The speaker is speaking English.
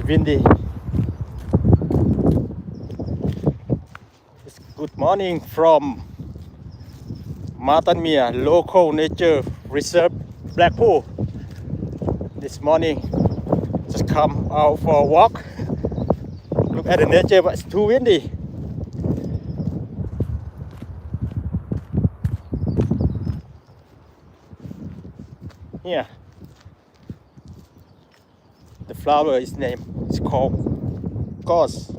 windy. It's good morning from Marton local nature reserve, Blackpool. This morning, just come out for a walk. Look at the nature, but it's too windy. Here, the flower is called gorse.